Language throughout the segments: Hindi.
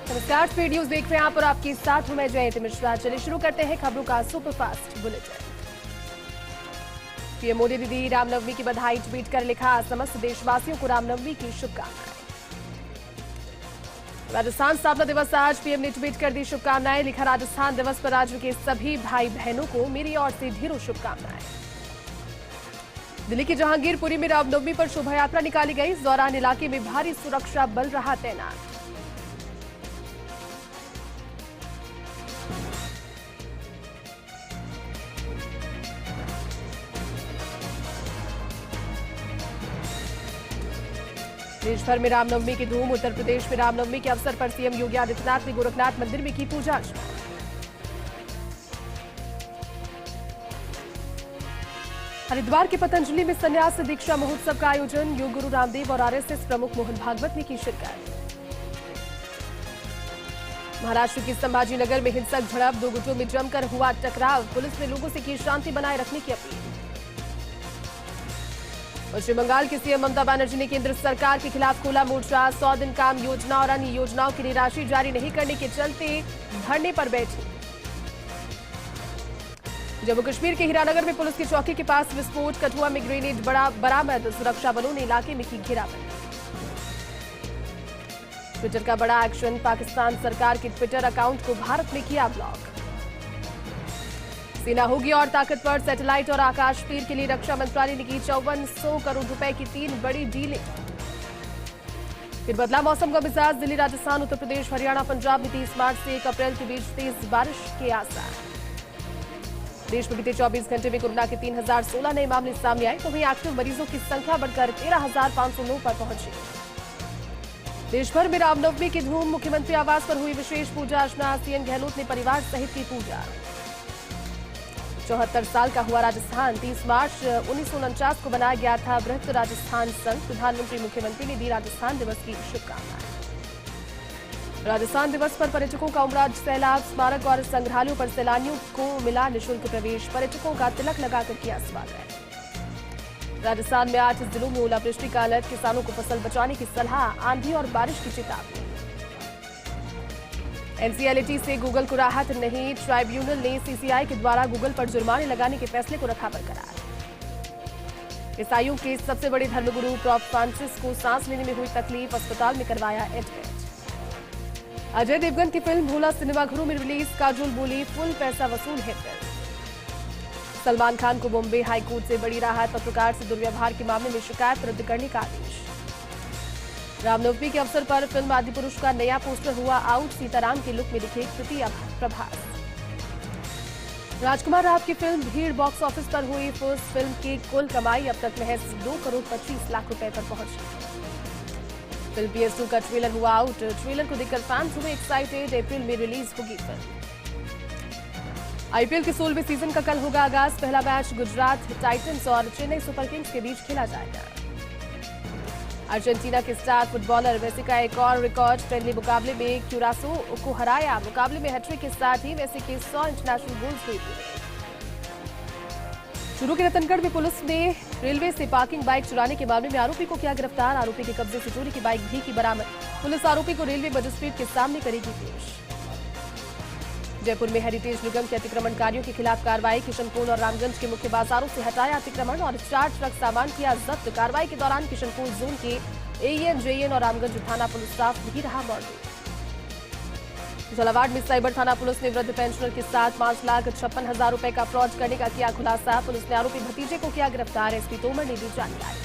नमस्कार, स्पीड न्यूज देख रहे हैं आप और आपके साथ हूं मैं जयंती मिश्रा। चलिए शुरू करते हैं खबरों का सुपरफास्ट बुलेटिन। पीएम मोदी दीदी रामनवमी की बधाई ट्वीट कर लिखा, समस्त देशवासियों को रामनवमी की शुभकामनाएं। राजस्थान स्थापना दिवस आज, पीएम ने ट्वीट कर दी शुभकामनाएं। लिखा, राजस्थान दिवस पर राज्य के सभी भाई बहनों को मेरी ओर से ढेरों शुभकामनाएं। दिल्ली की जहांगीरपुरी में रामनवमी पर शोभा यात्रा निकाली गई। इस दौरान इलाके में भारी सुरक्षा बल रहा तैनात। देश भर में रामनवमी की धूम। उत्तर प्रदेश में रामनवमी के अवसर पर सीएम योगी आदित्यनाथ ने गोरखनाथ मंदिर में की पूजा अर्चना। हरिद्वार के पतंजलि में संन्यास दीक्षा महोत्सव का आयोजन। योग गुरु रामदेव और आरएसएस प्रमुख मोहन भागवत ने की शिरकत। महाराष्ट्र के संभाजीनगर में हिंसक झड़प, दो गुटों में जमकर हुआ टकराव। पुलिस ने लोगों से की शांति बनाए रखने की अपील। पश्चिम बंगाल की सीएम ममता बनर्जी ने केंद्र सरकार के खिलाफ खोला मोर्चा। 100 दिन काम योजना और अन्य योजनाओं के लिए राशि जारी नहीं करने के चलते धरने पर बैठी। जम्मू कश्मीर के हीरानगर में पुलिस की चौकी के पास विस्फोट, कठुआ में ग्रेनेड बरामद। सुरक्षा बलों ने इलाके में की घेराबंदी। ट्विटर का बड़ा एक्शन, पाकिस्तान सरकार के ट्विटर अकाउंट को भारत में किया ब्लॉक। सेना होगी और ताकतवर, सैटेलाइट और आकाश तीर के लिए रक्षा मंत्रालय ने की 5400 करोड़ रुपए की 3 बड़ी डीलें। फिर बदला मौसम का मिजाज, दिल्ली, राजस्थान, उत्तर प्रदेश, हरियाणा, पंजाब में 30 मार्च से 1 अप्रैल के बीच तेज बारिश के आसार। देश में बीते 24 घंटे में कोरोना के 3016 नए मामले सामने आए, तो वहीं एक्टिव मरीजों की संख्या बढ़कर 13,509 पर पहुंची। देश भर में रामनवमी की धूम। मुख्यमंत्री आवास पर हुई विशेष पूजा अर्चना। सीएम गहलोत ने परिवार सहित की पूजा। 74 साल का हुआ राजस्थान। 30 मार्च 1949 को बनाया गया था बृहत राजस्थान संघ। प्रधानमंत्री मुख्यमंत्री ने दी राजस्थान दिवस की शुभकामनाएं। राजस्थान दिवस पर पर्यटकों का उमड़ा सैलाब। स्मारक और संग्रहालयों पर सैलानियों को मिला निःशुल्क प्रवेश। पर्यटकों का तिलक लगाकर किया स्वागत। राजस्थान में 8 जिलों में ओलावृष्टि का अलर्ट। किसानों को फसल बचाने की सलाह। आंधी और बारिश की चेतावनी। एनसीएलटी से गूगल को राहत नहीं। ट्राइब्यूनल ने सीसीआई के द्वारा गूगल पर जुर्माने लगाने के फैसले को रखा बरकरार। ईसाइयों के सबसे बड़े धर्मगुरु पोप फ्रांसिस को सांस लेने में हुई तकलीफ। अस्पताल में करवाया एडमिट। अजय देवगन की फिल्म भोला सिनेमाघरों में रिलीज। काजोल बोली, फुल पैसा वसूल है फिल्म। सलमान खान को बॉम्बे हाईकोर्ट से बड़ी राहत। पत्रकार से दुर्व्यवहार के मामले में शिकायत रद्द करने का आदेश। रामनवमी के अवसर पर फिल्म आदिपुरुष का नया पोस्टर हुआ आउट। सीताराम के लुक में दिखे कृति प्रभास। राजकुमार राव की फिल्म भीड़ बॉक्स ऑफिस पर हुई फर्स्ट। फिल्म की कुल कमाई अब तक महज 2 करोड़ 25 लाख रुपए पर पहुंची। फिल्म PS2 का ट्रेलर हुआ आउट। ट्रेलर को देखकर फैंस हुए एक्साइटेड। अप्रैल में रिलीज होगी फिल्म। आईपीएल के 16वें सीजन का कल होगा आगाज। पहला मैच गुजरात टाइटंस और चेन्नई सुपर किंग्स के बीच खेला जाएगा। अर्जेंटीना के स्टार फुटबॉलर मेसी का एक और रिकॉर्ड। फ्रेंडली मुकाबले में क्यूरासो को हराया। मुकाबले में हैट्रिक के साथ ही मेसी के 100 इंटरनेशनल गोल्स हुए पूरे। चूरू के रतनगढ़ में पुलिस ने रेलवे से पार्किंग बाइक चुराने के मामले में आरोपी को किया गिरफ्तार। आरोपी के कब्जे से चोरी की बाइक भी की बरामद। पुलिस आरोपी को रेलवे मजिस्ट्रेट के सामने करेगी पेश। जयपुर में हेरिटेज निगम के अतिक्रमणकारियों के खिलाफ कार्रवाई। किशनपोल और रामगंज के मुख्य बाजारों से हटाया अतिक्रमण और 4 ट्रक सामान किया जब्त। कार्रवाई के दौरान किशनपोल जोन के एएन, जेएन और रामगंज थाना पुलिस स्टाफ भी रहा मौजूद। झालावाड़ में साइबर थाना पुलिस ने वृद्ध पेंशनर के साथ 5,56,000 रुपए का फ्रॉड करने का किया खुलासा। पुलिस ने आरोपी भतीजे को किया गिरफ्तार। एसपी तोमर ने दी जानकारी।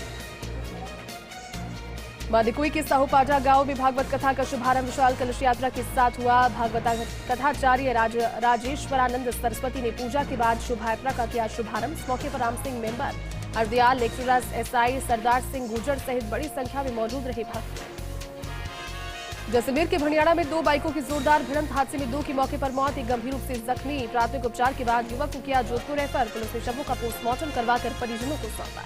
मादिकुई के साहूपाटा गांव में भागवत कथा का शुभारंभ विशाल कलश यात्रा के साथ हुआ। भागवत कथाचार्य राजेश्वरानंद सरस्वती ने पूजा के बाद शोभा यात्रा का किया शुभारंभ। इस मौके पर Ram Singh member, Hardayal, lecturers, SI, Sardar Singh Gurjar सहित बड़ी संख्या में मौजूद रहे भक्त। जैसलमेर के भंडियाड़ा में 2 बाइकों की जोरदार भिड़ंत। हादसे में 2 की मौके पर मौत, एक गंभीर रूप से जख्मी। प्राथमिक उपचार के बाद युवक को किया जोधपुर रेफर। पुलिस ने शवों का पोस्टमार्टम करवाकर परिजनों को सौंपा।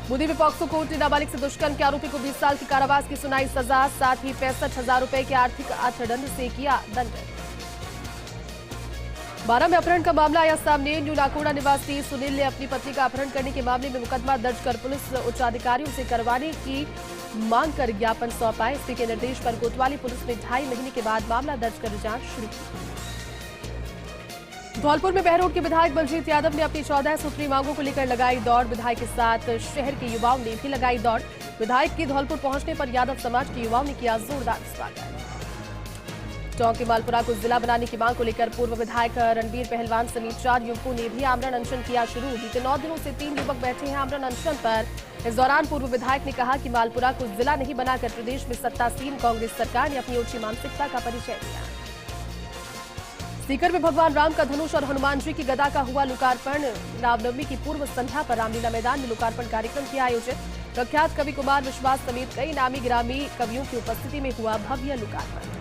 बूंदी में पॉक्सो कोर्ट ने नाबालिग से दुष्कर्म के आरोपी को 20 साल की कारावास की सुनाई सजा। साथ ही 65,000 रुपए के आर्थिक अर्थदंड से किया दंड। 12 में अपहरण का मामला आया सामने। न्यू नाकोड़ा निवासी सुनील ने अपनी पत्नी का अपहरण करने के मामले में मुकदमा दर्ज कर पुलिस उच्चाधिकारियों से करवाने की मांग कर ज्ञापन सौंपा। एसपी के निर्देश पर कोतवाली पुलिस ने 2.5 महीने के बाद मामला दर्ज कर जांच शुरू की। धौलपुर में बहरोड के विधायक बलजीत यादव ने अपनी 14 सूत्री मांगों को लेकर लगाई दौड़। विधायक के साथ शहर के युवाओं ने भी लगाई दौड़। विधायक के धौलपुर पहुंचने पर यादव समाज के युवाओं ने किया जोरदार स्वागत। टोंक के मालपुरा को जिला बनाने की मांग को लेकर पूर्व विधायक रणबीर पहलवान समेत 4 युवकों ने भी आमरण अनशन किया शुरू। बीते 9 दिनों से 3 युवक बैठे हैं आमरण अनशन पर। इस दौरान पूर्व विधायक ने कहा कि मालपुरा को जिला नहीं बनाकर प्रदेश में सत्तासीन कांग्रेस सरकार ने अपनी ऊंची मानसिकता का परिचय दिया। सीकर में भगवान राम का धनुष और हनुमान जी की गदा का हुआ लोकार्पण। रामनवमी की पूर्व संध्या पर रामलीला मैदान में लोकार्पण कार्यक्रम किया आयोजित। प्रख्यात कवि कुमार विश्वास समेत कई नामी गिरामी कवियों की उपस्थिति में हुआ भव्य लोकार्पण।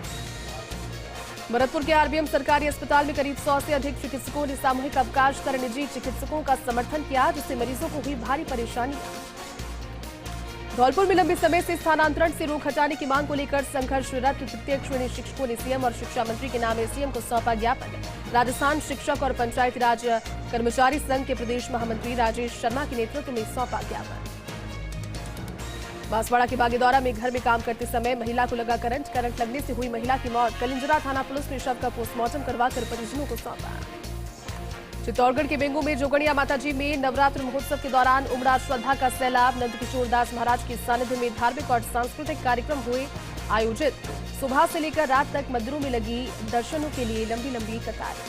भरतपुर के आरबीएम सरकारी अस्पताल में करीब 100 से अधिक चिकित्सकों ने सामूहिक अवकाश कर निजी चिकित्सकों का समर्थन किया, जिससे मरीजों को हुई भारी परेशानी। धौलपुर में लंबे समय से स्थानांतरण से रोक हटाने की मांग को लेकर संघर्षरत तृतीय श्रेणी शिक्षकों ने सीएम और शिक्षा मंत्री के नाम एसीएम को सौंपा ज्ञापन। राजस्थान शिक्षक और पंचायती राज कर्मचारी संघ के प्रदेश महामंत्री राजेश शर्मा के नेतृत्व में सौंपा ज्ञापन। बांसवाड़ा के बागेदौरा में घर में काम करते समय महिला को लगा करंट लगने से हुई महिला की मौत। कलिंजरा थाना पुलिस ने शव का पोस्टमार्टम करवाकर परिजनों को सौंपा। चित्तौड़गढ़ के बेंगू में जोगणिया माताजी में नवरात्र महोत्सव के दौरान उमड़ा श्रद्धा का सैलाब। नंदकिशोर दास महाराज के सानिध्य में धार्मिक और सांस्कृतिक कार्यक्रम हुए आयोजित। सुबह से लेकर रात तक मंदिरों में लगी दर्शनों के लिए लंबी लंबी कतारें।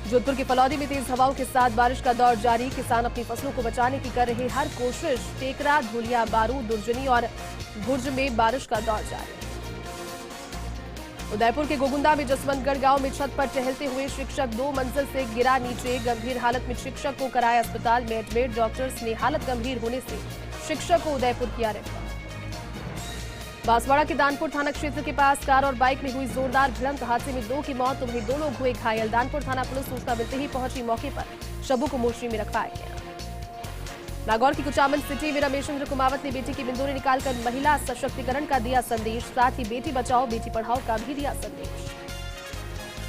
जोधपुर के फलौदी में तेज हवाओं के साथ बारिश का दौर जारी। किसान अपनी फसलों को बचाने की कर रहे हर कोशिश। टेकरा, धुलिया, बारूद, दुर्जनी और भुर्ज में बारिश का दौर जारी। उदयपुर के गोगुंदा में जसवंतगढ़ गांव में छत पर टहलते हुए शिक्षक 2 मंजिल से गिरा नीचे। गंभीर हालत में शिक्षक को कराया अस्पताल में एडमिट। डॉक्टर्स ने हालत गंभीर होने से शिक्षक को उदयपुर किया रेफर। बांसवाड़ा के दानपुर थाना क्षेत्र के पास कार और बाइक में हुई जोरदार भिड़ंत। हादसे में 2 की मौत तो वहीं 2 लोग हुए घायल। दानपुर थाना पुलिस सूचना मिलते ही पहुंची मौके पर। शवों को मोर्चरी में रखवाया गया। नागौर की कुचामन सिटी में रमेशचंद्र कुमावत ने बेटी की बिंदुरी निकालकर महिला सशक्तिकरण का दिया संदेश। साथ ही बेटी बचाओ बेटी पढ़ाओ का भी दिया संदेश।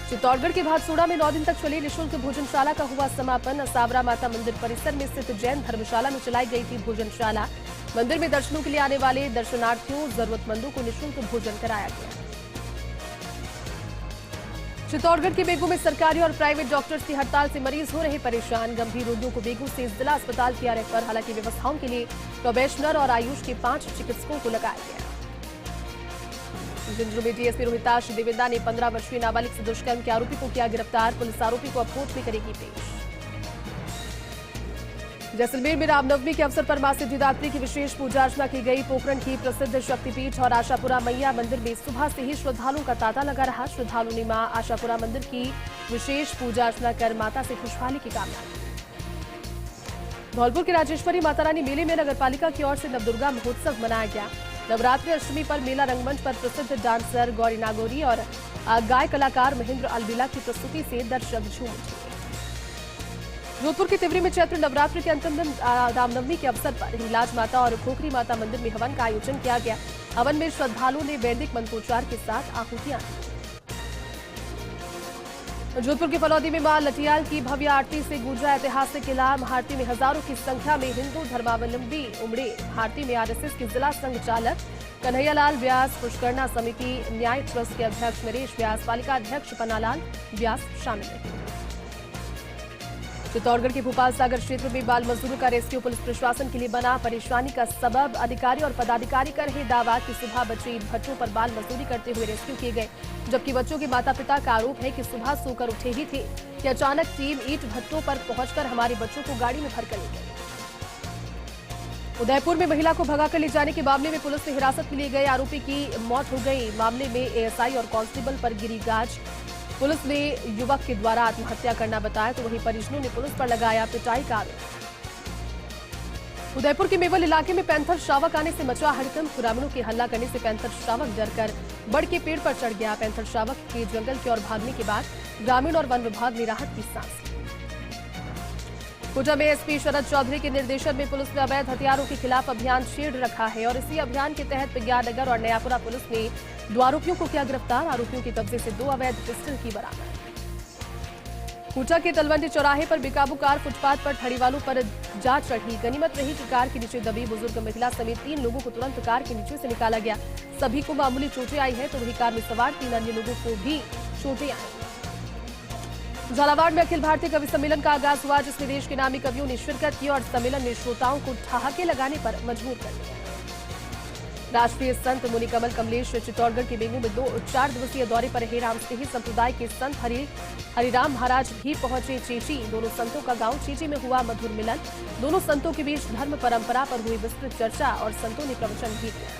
चित्तौड़गढ़ के भादसोड़ा में 9 दिन तक चली निःशुल्क भोजनशाला का हुआ समापन। असावरा माता मंदिर परिसर में स्थित जैन धर्मशाला में चलाई गई थी भोजनशाला। मंदिर में दर्शनों के लिए आने वाले दर्शनार्थियों जरूरतमंदों को निःशुल्क भोजन कराया गया। चित्तौड़गढ़ के बेगू में सरकारी और प्राइवेट डॉक्टर्स की हड़ताल से मरीज हो रहे परेशान। गंभीर रोगियों को बेगू से जिला अस्पताल किया रेफर। हालांकि व्यवस्थाओं के लिए प्रोबेशनर और आयुष के 5 चिकित्सकों को लगाया गया। झुंझुनू में डीएसपी रोहिताश देवेंदा ने 15 वर्षीय नाबालिग से दुष्कर्म के आरोपी को किया गिरफ्तार। पुलिस आरोपी को अब कोर्ट में करेगी पेश। जैसलमेर में रामनवमी के अवसर पर मां सिद्धिदात्री की विशेष पूजा अर्चना की गई। पोखरण की प्रसिद्ध शक्तिपीठ और आशापुरा मैया मंदिर में सुबह से ही श्रद्धालुओं का तांता लगा रहा। श्रद्धालुओं ने मां आशापुरा मंदिर की विशेष पूजा अर्चना कर माता से खुशहाली की कामना की। धौलपुर के राजेश्वरी माता रानी मेले में नगरपालिका की ओर से नवदुर्गा महोत्सव मनाया गया। नवरात्रि अष्टमी पर मेला रंगमंच पर प्रसिद्ध डांसर गौरी नागौरी और गाय कलाकार महेंद्र अलबेला की प्रस्तुति से दर्शक झूम उठे। जोधपुर के तिवरी में चैत्र नवरात्रि के अंतिम दिन रामनवमी के अवसर पर हिंगलाज माता और खोखरी माता मंदिर में हवन का आयोजन किया गया। हवन में श्रद्धालुओं ने वैदिक मंत्रोच्चार के साथ आहुतियां दी। जोधपुर के फलौदी में मां लटियाल की भव्य आरती से गूंजा ऐतिहासिक किला। आरती में हजारों की संख्या में हिंदू धर्मावलंबी उमड़े। आरती में आरएसएस के जिला संघ चालक कन्हैयालाल व्यास, पुष्करना समिति न्याय ट्रस्ट के अध्यक्ष नरेश व्यास, पालिका अध्यक्ष पन्नालाल व्यास शामिल रहे। चित्तौड़गढ़ के भोपाल सागर क्षेत्र में बाल मजदूरों का रेस्क्यू पुलिस प्रशासन के लिए बना परेशानी का सबब। अधिकारी और पदाधिकारी कर रहे दावा कि सुबह बच्चे ईंट भट्टों पर बाल मजदूरी करते हुए रेस्क्यू किए गए, जबकि बच्चों के माता पिता का आरोप है कि सुबह सोकर उठे ही थे कि अचानक टीम ईंट भट्टों पर पहुंचकर हमारे बच्चों को गाड़ी में भरकर ले गई। उदयपुर में महिला को भगाकर ले जाने के मामले में पुलिस ने हिरासत में लिए गए आरोपी की मौत हो गई। मामले में एएसआई और कांस्टेबल पर गिरी गाज। पुलिस ने युवक के द्वारा आत्महत्या करना बताया, तो वहीं परिजनों ने पुलिस पर लगाया पिटाई का आरोप। उदयपुर के मेवल इलाके में पैंथर शावक आने से मचा हड़कंप। ग्रामीणों के हल्ला करने से पैंथर शावक डरकर बड़ के पेड़ पर चढ़ गया। पैंथर शावक के जंगल की ओर भागने के बाद ग्रामीण और वन विभाग ने राहत की सांस ली। कोटा में एसपी शरद चौधरी के निर्देशन में पुलिस ने अवैध हथियारों के खिलाफ अभियान छेड़ रखा है और इसी अभियान के तहत विज्ञाननगर और नयापुरा पुलिस ने 2 आरोपियों को किया गिरफ्तार। आरोपियों के कब्जे से 2 अवैध पिस्टल की बरामद। खूंटा के तलवंडी चौराहे पर बेकाबू कार फुटपाथ पर ठड़ी वालों पर जा चढ़ी। गनीमत रही कि कार के नीचे दबी बुजुर्ग महिला समेत 3 लोगों को तुरंत कार के नीचे से निकाला गया। सभी को मामूली चोटें आई है तो वही कार में सवार 3 अन्य लोगों को भी चोटें आई। झालावाड़ में अखिल भारतीय कवि सम्मेलन का आगाज हुआ, जिसमें देश के नामी कवियों ने शिरकत की और सम्मेलन में श्रोताओं को ठहाके लगाने पर मजबूर कर दिया। राष्ट्रीय संत मुनि कमल कमलेश चित्तौड़गढ़ के बेंगू में 4 दिवसीय दौरे पर रहे। रामस्नेही संप्रदाय के संत हरिराम महाराज भी पहुंचे चेची। दोनों संतों का गांव चेची में हुआ मधुर मिलन। दोनों संतों के बीच धर्म परंपरा पर हुई विस्तृत चर्चा और संतों ने प्रवचन भी किया।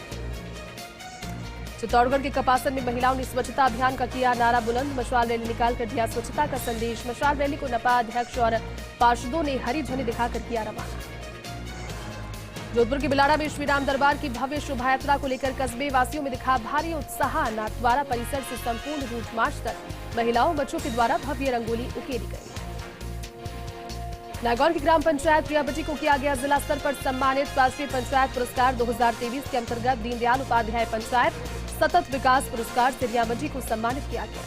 चित्तौड़गढ़ के कपासन में महिलाओं ने स्वच्छता अभियान का किया नारा बुलंद। मशाल रैली निकालकर दिया स्वच्छता का संदेश। मशाल रैली को नपा अध्यक्ष और पार्षदों ने हरी झंडी दिखाकर किया रवाना। जोधपुर के बिलाड़ा में श्रीराम दरबार की भव्य शोभा यात्रा को लेकर कस्बे वासियों में दिखा भारी उत्साह। नाथद्वारा परिसर से संपूर्ण रूट मार्च तक महिलाओं बच्चों के द्वारा भव्य रंगोली उकेरी गई। नागौर की ग्राम पंचायत प्रियाबटी को किया गया जिला स्तर पर सम्मानित। राष्ट्रीय पंचायत पुरस्कार 2023 के अंतर्गत दीनदयाल उपाध्याय पंचायत सतत विकास पुरस्कार से प्रियाबटी को सम्मानित किया गया।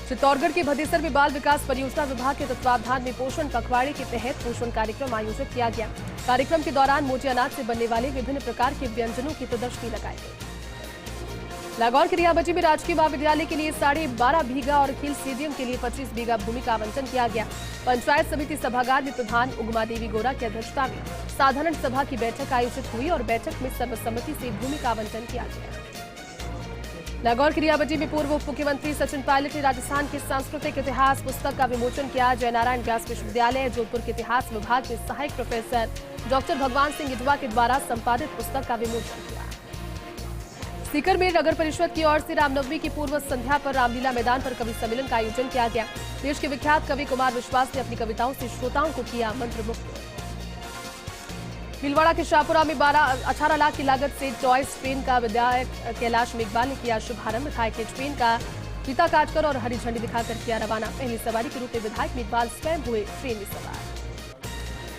चित्तौड़गढ़ के भदेसर में बाल विकास परियोजना विभाग के तत्वावधान में पोषण पखवाड़े के तहत पोषण कार्यक्रम आयोजित किया गया। कार्यक्रम के दौरान मोटे अनाज से बनने वाले विभिन्न प्रकार के व्यंजनों की प्रदर्शनी लगाई गई। नागौर के रियाबटी में राजकीय महाविद्यालय के लिए 12.5 बीघा और खेल स्टेडियम के लिए 25 बीघा भूमि का आवंटन किया गया। पंचायत समिति सभागार में प्रधान उगमा देवी गौरा की अध्यक्षता में साधारण सभा की बैठक आयोजित हुई और बैठक में सर्वसम्मति से भूमि का आवंटन किया गया। नागौर की रियाबटी में पूर्व उप मुख्यमंत्री सचिन पायलट ने राजस्थान के सांस्कृतिक इतिहास पुस्तक का विमोचन किया। जयनारायण व्यास विश्वविद्यालय जोधपुर के इतिहास विभाग के सहायक प्रोफेसर डॉक्टर भगवान सिंह इटवा के द्वारा संपादित पुस्तक का विमोचन किया। सीकर में नगर परिषद की ओर से रामनवमी की पूर्व संध्या पर रामलीला मैदान पर कवि सम्मेलन का आयोजन किया गया। देश के विख्यात कवि कुमार विश्वास ने अपनी कविताओं से श्रोताओं को किया मंत्रमुग्ध। भीलवाड़ा के शाहपुरा में 18 लाख की लागत से टॉयज ट्रेन का विधायक कैलाश मेघवाल ने किया शुभारंभ। विधायक ने ट्रेन का फीता काटकर और हरी झंडी दिखाकर किया रवाना। पहली सवारी के रूप में विधायक मेघवाल स्वयं हुए ट्रेन में सवार।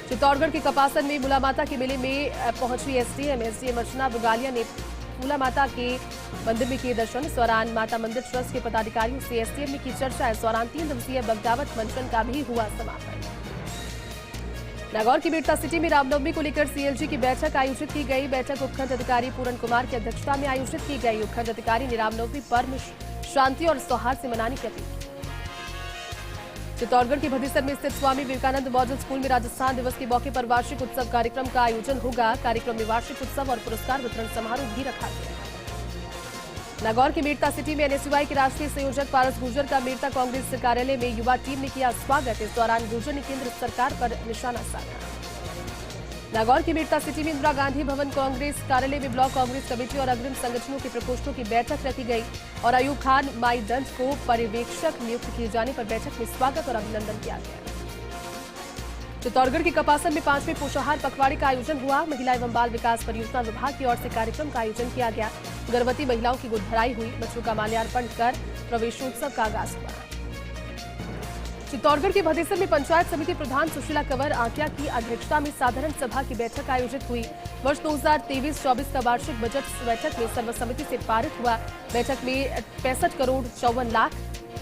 चित्तौड़गढ़ के कपासन में मूला माता के मेले में पहुंची एसडीएम अर्चना बुगालिया ने मूला माता के मंदिर में किए दर्शन। इस दौरान माता मंदिर ट्रस्ट के पदाधिकारियों से एसडीएम में की चर्चा। इस दौरान 3 दिवसीय बगदावत मंचन का भी हुआ समापन। नागौर की बीरता सिटी में रामनवमी को लेकर सीएलजी की बैठक आयोजित की गई। बैठक उपखंड अधिकारी पूरन कुमार की अध्यक्षता में आयोजित की गई। उपखंड अधिकारी ने रामनवमी पर्व शांति और सौहार्द से मनाने की अपील की। चित्तौड़गढ़ के भदेसर में स्थित स्वामी विवेकानंद मॉडल स्कूल में राजस्थान दिवस के मौके पर वार्षिक उत्सव कार्यक्रम का आयोजन होगा। कार्यक्रम में वार्षिक उत्सव और पुरस्कार वितरण समारोह भी रखा गया। नागौर की मेड़ता सिटी में एनएसयूआई के राष्ट्रीय संयोजक पारस गुर्जर का मेड़ता कांग्रेस कार्यालय में युवा टीम ने किया स्वागत। इस दौरान गुर्जर ने केंद्र सरकार पर निशाना साधा। नागौर की मेड़ता सिटी में इंदिरा गांधी भवन कांग्रेस कार्यालय में ब्लॉक कांग्रेस कमेटी और अग्रिम संगठनों के प्रकोष्ठों की बैठक रखी गई और अयूब खान माईदंड को पर्यवेक्षक नियुक्त किए जाने पर बैठक में स्वागत और अभिनंदन किया गया। चित्तौड़गढ़ के कपासन में 5वें पोषाहार पखवाड़े का आयोजन हुआ। महिला एवं बाल विकास परियोजना विभाग की ओर से कार्यक्रम का आयोजन किया गया। गर्भवती महिलाओं की गोद भराई हुई। बच्चों का माल्यार्पण कर प्रवेशोत्सव का आगाज हुआ। चित्तौड़गढ़ के भदेसर में पंचायत समिति प्रधान सुशीला कंवर आटिया की अध्यक्षता में साधारण सभा की बैठक आयोजित हुई। वर्ष 2023-24 का वार्षिक बजट बैठक में सर्वसम्मति से पारित हुआ। बैठक में 65 करोड़ 54 लाख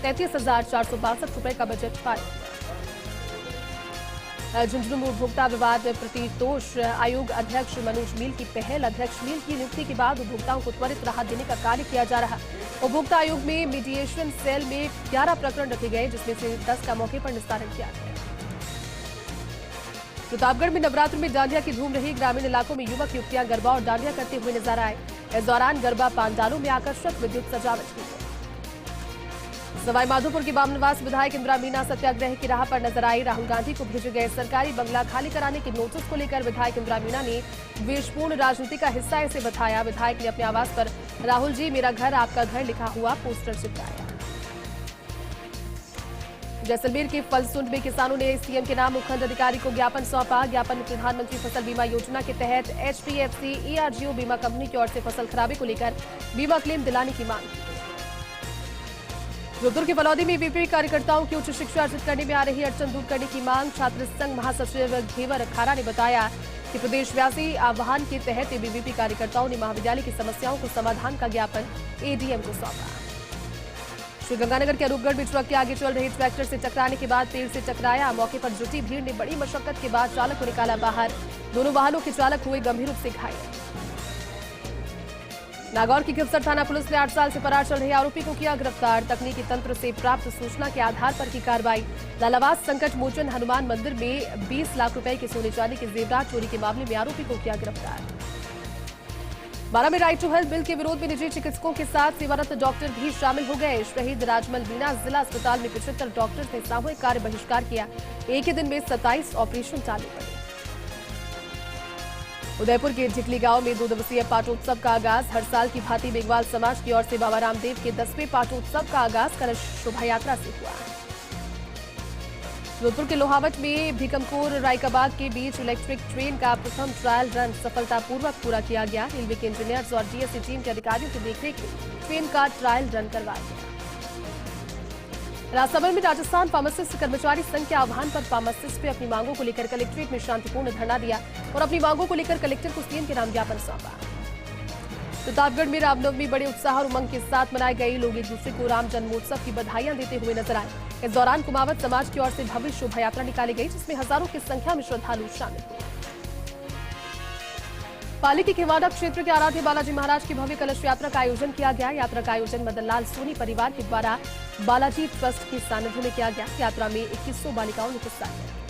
33,462 रुपए का बजट पारित हुआ। झुंझुनू में उपभोक्ता विवाद प्रतितोष आयोग अध्यक्ष मनोज मील की पहल। अध्यक्ष मील की नियुक्ति के बाद उपभोक्ताओं को त्वरित राहत देने का कार्य किया जा रहा। उपभोक्ता आयोग में मीडिएशन सेल में 11 प्रकरण रखे गए, जिसमें से 10 का मौके पर निस्तारण किया गया। प्रतापगढ़ में नवरात्र में डांडिया की धूम रही। ग्रामीण इलाकों में युवक युवतियां गरबा और डांडिया करते हुए नजर आए। इस दौरान गरबा पांडालों में आकर्षक विद्युत सजावट की गई। सवाईमाधोपुर की बामनवास विधायक इंदिरा मीना सत्याग्रह की राह पर नजर आई। राहुल गांधी को भेजे गए सरकारी बंगला खाली कराने के नोटिस को लेकर विधायक इंदिरा मीना ने द्वेषपूर्ण राजनीति का हिस्सा इसे बताया। विधायक ने अपने आवास पर राहुल जी मेरा घर आपका घर लिखा हुआ पोस्टर चिपकाया। जैसलमेर के फलसुंड में किसानों ने सीएम के नाम उपखंड अधिकारी को ज्ञापन सौंपा। ज्ञापन में प्रधानमंत्री फसल बीमा योजना के तहत एचडीएफसी ईआरजीओ बीमा कंपनी की ओर से फसल खराबे को लेकर बीमा क्लेम दिलाने की मांग की। जोधपुर के फलौदी में बीपीपी कार्यकर्ताओं की उच्च शिक्षा अर्जित करने में आ रही अड़चन दूर करने की मांग। छात्र संघ महासचिव घेवर खारा ने बताया कि प्रदेशव्यापी आह्वान के तहत बीपीपी कार्यकर्ताओं ने महाविद्यालय की समस्याओं को समाधान का ज्ञापन एडीएम को सौंपा। श्रीगंगानगर के अरूपगढ़ में ट्रक के आगे चल रहे ट्रैक्टर से टकराने के बाद पेड़ से टकराया। मौके पर जुटी भीड़ ने बड़ी मशक्कत के बाद चालक को निकाला बाहर। दोनों वाहनों के चालक हुए गंभीर रूप से घायल। नागौर की खिवसर थाना पुलिस ने 8 साल से फरार चल रहे आरोपी को किया गिरफ्तार। तकनीकी तंत्र से प्राप्त सूचना के आधार पर की कार्रवाई। लालावास संकट मोचन हनुमान मंदिर में 20 लाख रुपए के सोने चांदी के जेवरात चोरी के मामले में आरोपी को किया गिरफ्तार। बारां में राइट टू हेल्थ बिल के विरोध में निजी चिकित्सकों के साथ सेवारत डॉक्टर भी शामिल हो गए। शहीद राजमल मीणा जिला अस्पताल में 75 डॉक्टर्स ने सामूहिक कार्य बहिष्कार किया। एक ही दिन में 27 ऑपरेशन टालने पड़े। उदयपुर के झिकली गांव में 2 दिवसीय पाटोत्सव का आगाज। हर साल की भांति मेघवाल समाज की ओर से बाबा रामदेव के 10वें पाटोत्सव का आगाज कलश शोभा यात्रा से हुआ। जोधपुर के लोहावट में भीकमपुर रायकाबाद के बीच इलेक्ट्रिक ट्रेन का प्रथम ट्रायल रन सफलतापूर्वक पूरा किया गया। रेलवे के इंजीनियर्स और डीएससी टीम के अधिकारियों की देखरेख में ट्रेन का ट्रायल रन करवाया गया। राजसमंद में राजस्थान फार्मासिस्ट कर्मचारी संघ के आह्वान पर फार्मासिस्ट ने अपनी मांगों को लेकर कलेक्ट्रेट में शांतिपूर्ण धरना दिया और अपनी मांगों को लेकर कलेक्टर को सीएम के नाम ज्ञापन सौंपा। प्रतापगढ़ में रामनवमी बड़े उत्साह और उमंग के साथ मनाई गई। लोग एक दूसरे को राम जन्मोत्सव की बधाइयां देते हुए नजर आए। इस दौरान कुमावत समाज की ओर से भव्य शोभा यात्रा निकाली गई, जिसमें हजारों की संख्या में श्रद्धालु शामिल हुए। पाली के खेवाड़ा क्षेत्र के आराध्य बालाजी महाराज की भव्य कलश यात्रा का आयोजन किया गया। यात्रा का आयोजन मदन लाल सोनी परिवार के द्वारा बालाजी ट्रस्ट के सानिध्य में किया गया। यात्रा में 2100 बालिकाओं ने हिस्सा लिया।